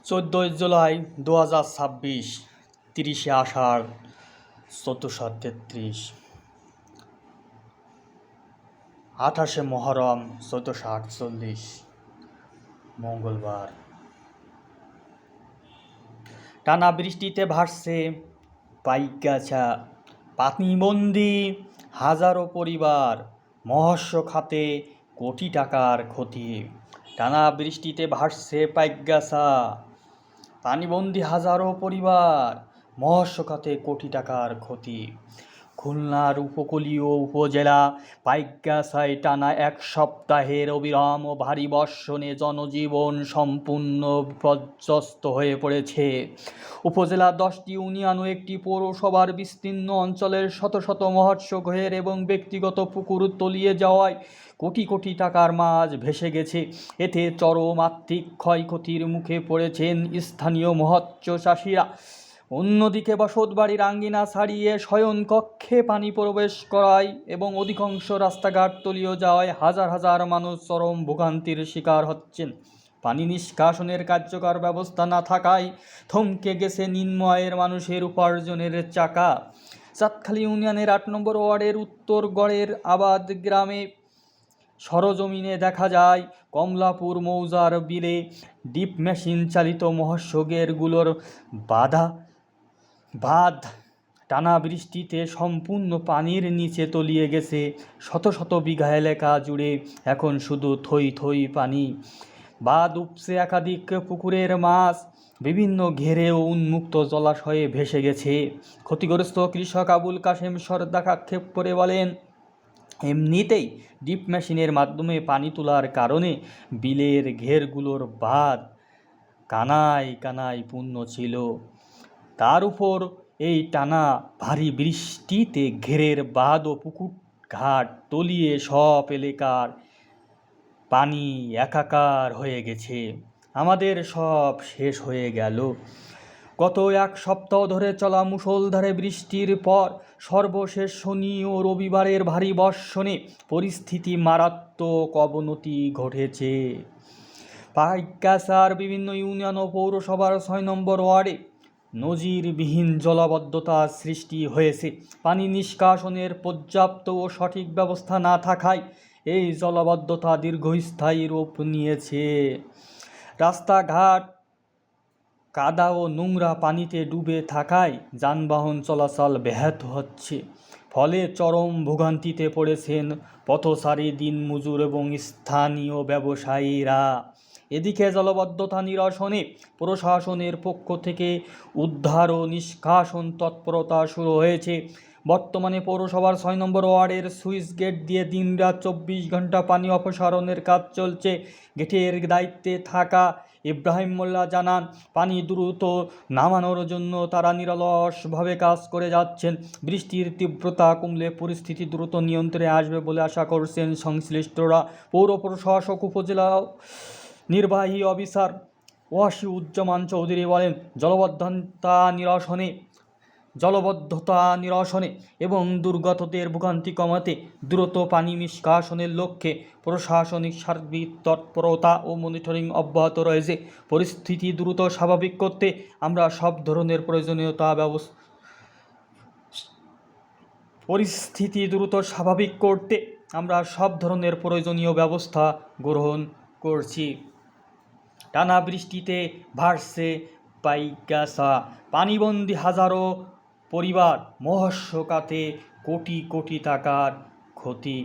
14 জুলাই 2026, 30 আষাঢ় 1433, 28 মহরম 1448, মঙ্গলবার। টানা বৃষ্টিতে ভাসছে পাইকগাছা, পানিবন্দী হাজারো পরিবার, মৎস্য খাতে কোটি টাকার ক্ষতি। টানা বৃষ্টিতে ভাসছে পাইকগাছা, পানিবন্দী হাজারো পরিবার, মৎস্য খাতে কোটি টাকার ক্ষতি। খুলনার উপকূলীয় উপজেলা পাইকগাছায় টানা এক সপ্তাহের অবিরাম ও ভারী বর্ষণে জনজীবন সম্পূর্ণ বিপর্যস্ত হয়ে পড়েছে। উপজেলার 10টি ইউনিয়ন ও একটি পৌরসভার বিস্তীর্ণ অঞ্চলের শত শত মৎস্য ঘের এবং ব্যক্তিগত পুকুর তলিয়ে যাওয়ায় কোটি কোটি টাকার মাছ ভেসে গেছে। এতে চরম আর্থিক ক্ষয়ক্ষতির মুখে পড়েছেন স্থানীয় মৎস্য চাষিরা। অন্যদিকে বসতবাড়ির আঙ্গিনা ছাড়িয়ে শয়নকক্ষে পানি প্রবেশ করায় এবং অধিকাংশ রাস্তাঘাট তলিয়ে যাওয়ায় হাজার হাজার মানুষ চরম ভোগান্তির শিকার হচ্ছেন। পানি নিষ্কাশনের কার্যকর ব্যবস্থা না থাকায় থমকে গেছে নিম্ন আয়ের মানুষের উপার্জনের চাকা। চাঁদখালী ইউনিয়নের 8 নম্বর ওয়ার্ডের উত্তর গড়ের আবাদ গ্রামে সরজমিনে দেখা যায় কমলাপুর মৌজার বিলে ডিপ মেশিন চালিত মৎস্য ঘেরগুলোর বাঁধ টানা বৃষ্টিতে সম্পূর্ণ পানির নিচে তলিয়ে গেছে। শত শত বিঘা এলাকা জুড়ে এখন শুধু থই থই পানি। বাঁধ উপচে একাধিক পুকুরের মাছ বিভিন্ন ঘেরে ও উন্মুক্ত জলাশয়ে ভেসে গেছে। ক্ষতিগ্রস্ত কৃষক আবুল কাশেম সর্দার আক্ষেপ করে বলেন, এমনিতেই ডিপ মেশিনের মাধ্যমে পানি তোলার কারণে বিলের ঘেরগুলোর বাঁধ কানায় কানায় পূর্ণ ছিল। তার উপর এই টানা ভারী বৃষ্টিতে ঘেরের বাঁধ ও পুকুর ঘাট তলিয়ে সব এলাকার পানি একাকার হয়ে গেছে। আমাদের সব শেষ হয়ে গেল। গত এক সপ্তাহ ধরে চলা মুষলধারে বৃষ্টির পর সর্বশেষ শনি ও রবিবারের ভারী বর্ষণে পরিস্থিতি মারাত্মক অবনতি ঘটেছে। পাইকগাছার বিভিন্ন ইউনিয়ন ও পৌরসভার 6 নম্বর ওয়ার্ডে নজিরবিহীন জলাবদ্ধতা সৃষ্টি হয়েছে। পানি নিষ্কাশনের পর্যাপ্ত ও সঠিক ব্যবস্থা না থাকায় এই জলাবদ্ধতা দীর্ঘস্থায়ী রূপ নিয়েছে। রাস্তাঘাট কাদা ও নোংরা পানিতে ডুবে থাকায় যানবাহন চলাচল ব্যাহত হচ্ছে। ফলে চরম ভোগান্তিতে পড়েছেন পথচারী, দিনমজুর এবং স্থানীয় ব্যবসায়ীরা। এদিকে জলাবদ্ধতা নিরসনে প্রশাসনের পক্ষ থেকে উদ্ধার ও নিষ্কাশন তৎপরতা শুরু হয়েছে। বর্তমানে পৌরসভার 6 নম্বর ওয়ার্ডের সুইচ গেট দিয়ে দিনরাত 24 ঘন্টা পানি অপসারণের কাজ চলছে। গেটের দায়িত্বে থাকা ইব্রাহিম মোল্লা জানান, পানি দ্রুত নামানোর জন্য তারা নিরলসভাবে কাজ করে যাচ্ছেন। বৃষ্টির তীব্রতা কমলে পরিস্থিতি দ্রুত নিয়ন্ত্রণে আসবে বলে আশা করছেন সংশ্লিষ্টরা। পৌর প্রশাসক উপজেলা নির্বাহী অফিসার ওয়াসিউজ্জামান চৌধুরী বলেন, জলবদ্ধতা নিরসনে এবং দুর্গতদের ভোগান্তি কমাতে দ্রুত পানি নিষ্কাশনের লক্ষ্যে প্রশাসনিক সার্বিক তৎপরতা ও মনিটরিং অব্যাহত রয়েছে। পরিস্থিতি দ্রুত স্বাভাবিক করতে আমরা সব ধরনের প্রয়োজনীয় ব্যবস্থা গ্রহণ করছি। টানা বৃষ্টিতে ভাসছে পাইকগাছা, পানিবন্দী হাজারো পরিবার, মৎস্য খাতে কোটি কোটি টাকার ক্ষতি।